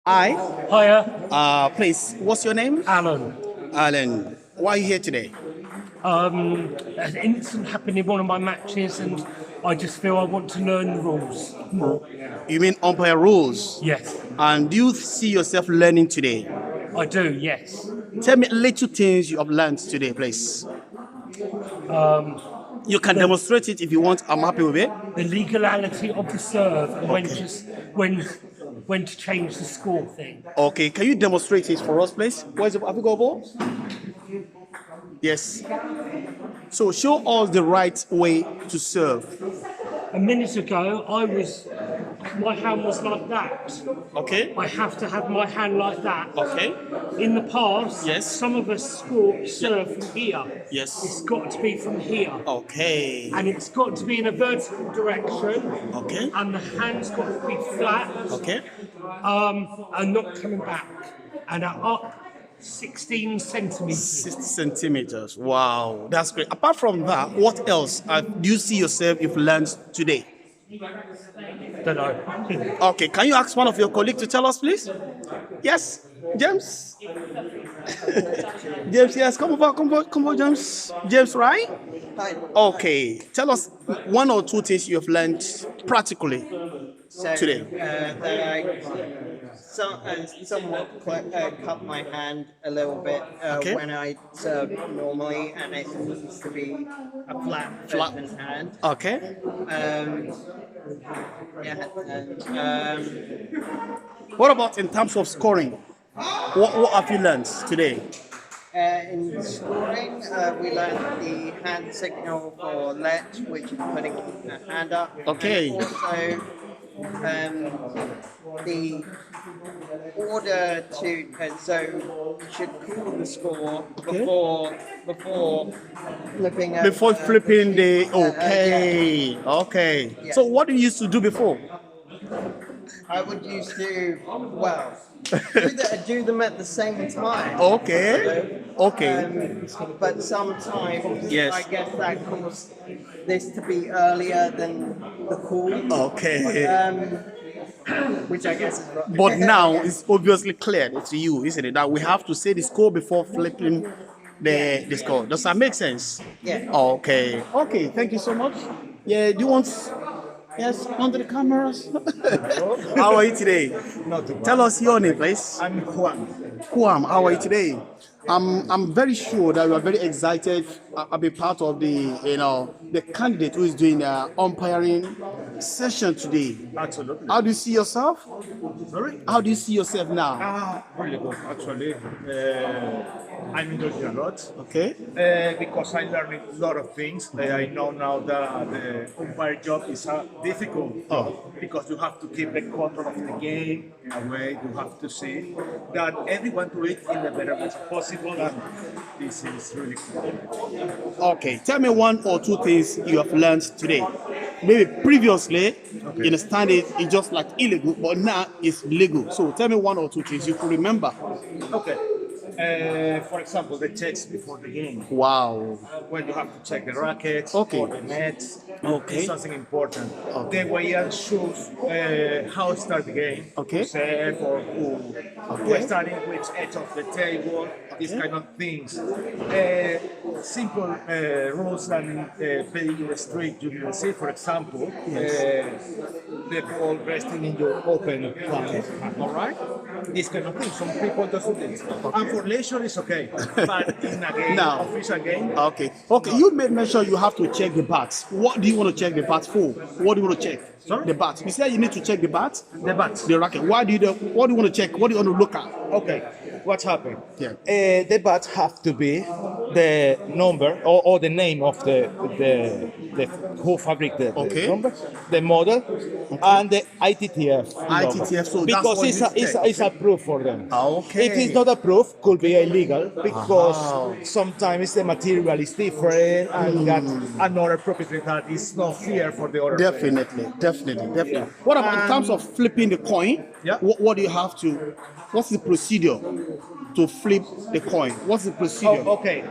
Hi. Hiya, Please, what's your name? Alan. Alan. Why are you here today? An incident happened in one of my matches, and I just feel I want to learn the rules more. You mean umpire rules? Yes, And do you see yourself learning today? I do. Yes, Tell me little things you have learned today, please. You can the, demonstrate it if you want. I'm happy with it. the legality of the serve and Okay. when to change the score thing. Okay, can you demonstrate it for us, please? Where's the, have you got a ball? Yes. So show us the right way to serve. A minute ago, my hand was like that. Okay. I have to have my hand like that. Okay. In the past, Yes. some of us serve from here. Yes. It's got to be from here. Okay. And it's got to be in a vertical direction. Okay. And the hand's got to be flat. Okay. And not coming back. And up 16 centimeters. 60 centimeters. Wow, that's great. Apart from that, what else do you see yourself you've learned today? Don't know. Okay, can you ask one of your colleagues to tell us, please? Yes, James. James, yes, come over, James. James, right? Hi. Okay, tell us one or two things you have learned practically So, today. that I somewhat cut my hand a little bit Okay. when I serve normally, and it needs to be a flat open hand. Okay. Yeah, and What about in terms of scoring? What have you learned today? in scoring, we learned the hand signal for let, which is putting a hand up. Okay. And also, the order to so you should call the score before flipping. Before flipping the yeah. okay. Yeah. So what did you used to do before? I would used to do them at the same time. Okay. But sometimes Yes. I guess that caused this to be earlier than the call. Okay. Which I guess is right. But now it's obviously clear to you, isn't it, that we have to say the score before flipping the score. Does that make sense? Yeah. Okay. Okay. Thank you so much. Yeah. Do you want? Yes, under the cameras. How are you today? Not too bad. Tell us your name, please. I'm Juan. Kwam, how are you today? I'm very sure that you are very excited to be part of the candidate who is doing the umpiring session today. Absolutely. How do you see yourself? Sorry? How do you see yourself now? Really good, actually. I'm enjoying a lot. Okay. Because I learned a lot of things. I know now that the umpire job is difficult. Because you have to keep the control of the game in a way. You have to see that everyone do it in the better way possible. And this is really cool. Okay. Tell me one or two things you have learned today. Maybe previously, you understand it's just like illegal, but now it's legal. So tell me one or two things you could remember. Okay. For example, the checks before the game. Wow. When you have to check the rackets Okay. or the nets. Okay. It's something important. Okay. The way you choose how to start the game. Okay. To serve or who is starting which edge of the table. These kind of things. Simple rules and playing in the street. You can see, for example, the ball resting in your open palm. All right. These kind of things. Some people don't do this. And for leisure, it's okay. But in a game, Now. official game, Okay. You made mention you have to check the bats. What do you want to check the bats for? What do you want to check? Sorry? The bats. You said you need to check the bats, the bats. the racket. What do you want to check? What do you want to look at? Okay, what's happened? Yeah. The bats have to be the number or the name of the who fabric the Okay. number, the model, and the ITTF. ITTF, so that's because what it's you need to check. it's approved for them. Okay. If it's not approved, could be illegal because sometimes the material is different and that another property that is not fair for the other. Definitely. What about in terms of flipping the coin? Yeah. What do you have to? What's the procedure to flip the coin? What's the procedure? Okay.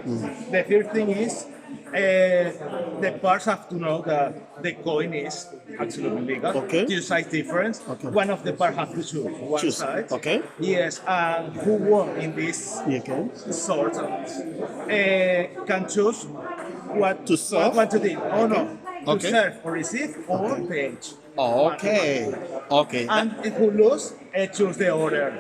The first thing is The players have to know that the coin is absolutely legal. Okay. Two sides difference. Okay. One of the players have to choose one Choose. side. Okay. Yes, and who won in this Okay. sort can choose what To serve? what to do. Oh no, to Okay. serve or receive or page. Okay. Okay. And who lose, choose the order.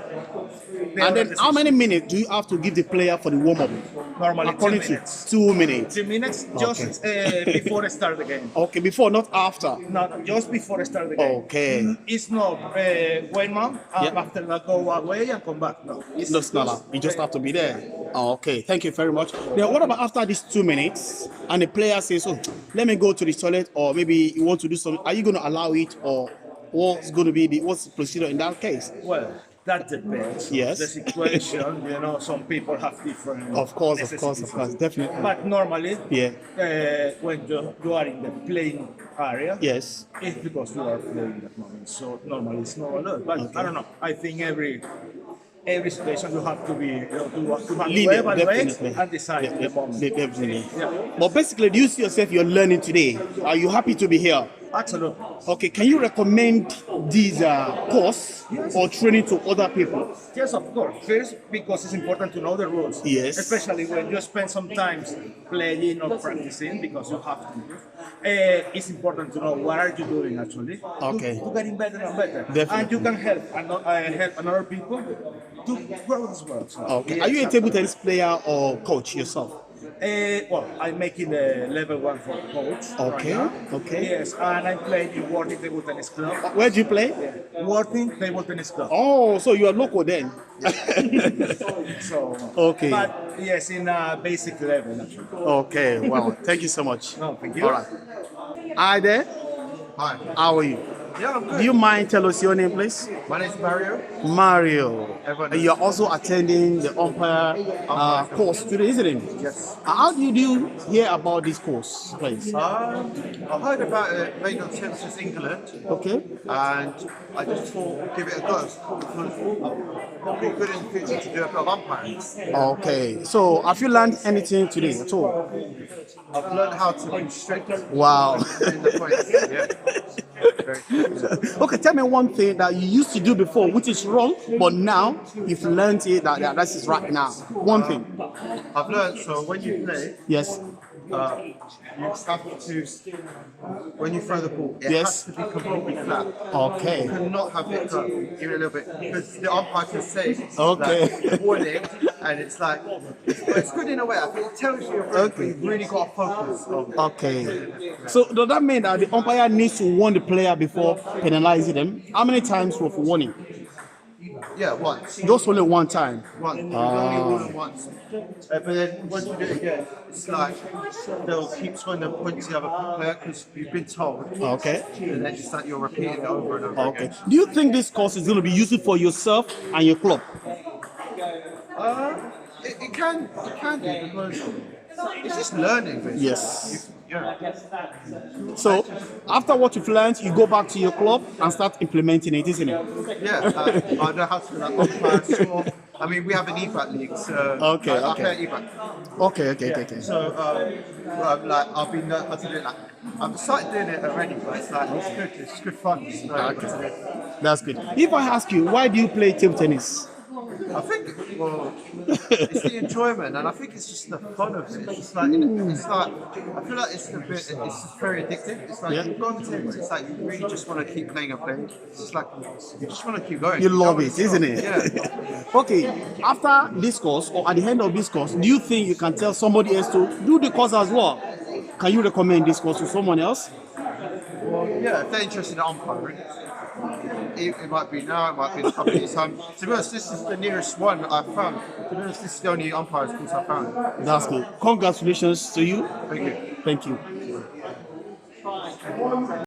And then how many minutes do you have to give the player for the warm-up? Normally According 2 to minutes. 2 minutes. 2 minutes just before the start of the game. Okay, before, not after. Not just before the start of the game. Okay. It's not wait mom Yeah. after that go away and come back. No, it's No, it's not that. You just have to be there. Okay, thank you very much. Now, what about after these 2 minutes and the player says, oh, let me go to the toilet, or maybe you want to do something? Are you going to allow it, or what's going to be what's the procedure in that case? Well, that depends. Yes. The situation, some people have different. Of course, necessities. definitely. But normally, Yeah. when you are in the playing area, Yes. it's because you are playing that moment. So normally it's not allowed. But I don't know. I think every situation you have to be to have to Lenient, evaluate definitely. and decide the moment. Definitely. Yeah. But basically, do you see yourself you're learning today? Are you happy to be here? Absolutely. Okay, can you recommend this course or training to other people? Yes, of course. First, because it's important to know the rules. Yes. Especially when you spend some time playing or practicing, because you have to. It's important to know what are you doing actually. Okay. To getting better and better. Definitely. And you can help another people to grow as well. So, Okay. yes, Are you a table absolutely. tennis player or coach yourself? Well, I'm making the level 1 for coach. Okay, Right now. okay. Yes, and I'm playing in Worthing Table Tennis Club. Where do you play? Worthing Table Tennis Club. Oh, so you are local then? So, Okay. But yes, in a basic level. Actually. Okay, well, thank you so much. No, thank you. All right. Hi there. Hi. How are you? Yeah, I'm good. Do you mind tell us your name, please? My name's Mario. Mario. Everyone And you're also attending the Umpire course today, isn't it? Yes. How did you hear about this course, please? I heard about it made on Tennis England, Okay. and I just thought give it a go. Because it'd be good in the future to do a bit of umpiring. Okay. So have you learned anything today at all? I've learned how to be strict Wow. in the points. Yeah. Very good. Okay, tell me one thing that you used to do before, which is wrong, but now you've learned it that that is right now. One thing. I've learned, so when you play, Yes. you have to, when you throw the ball, it Yes. has to be completely flat. Okay. You cannot have it go even a little bit, because the umpire can say Okay. like, warning, and it's like, it's good in a way. I think it tells you you've really got to focus on. Okay. So does that mean that the umpire needs to warn the player before penalizing them? How many times for warning? Yeah, once. Just only one time. Once. You can only rule it once. But then once you do it again, it's like they'll keep trying to point to the other player because you've been told. Okay. And then it's like you're repeating it over and over Okay. again. Do you think this course is going to be useful for yourself and your club? It can do because it's just learning. Basically. Yes. Yeah. So after what you've learned, you go back to your club and start implementing it, isn't it? Yeah, I know how to like umpire, score. I mean, we have an EVAT league, so Okay, I okay. play EVAT. Okay. So, like, I've been, I did it like, I've started doing it already, but it's good fun. So, Okay. That's good. If I ask you, why do you play table tennis? I think, well, it's the enjoyment, and I think it's just the fun of it. It's like, it's like, I feel like it's just very addictive. It's like, Yeah. you go on the table, it's like you really just want to keep playing and playing. It's just like, you just want to keep going. You don't love wanna it, isn't stop. it? Yeah. Okay, after this course or at the end of this course, do you think you can tell somebody else to do the course as well? Can you recommend this course to someone else? Well, yeah, if they're interested in umpiring, it might be now, it might be in a couple of years' time. To be honest, this is the nearest one I've found. To be honest, this is the only umpires course I've found. That's good. Congratulations to you. Thank you. Thank you.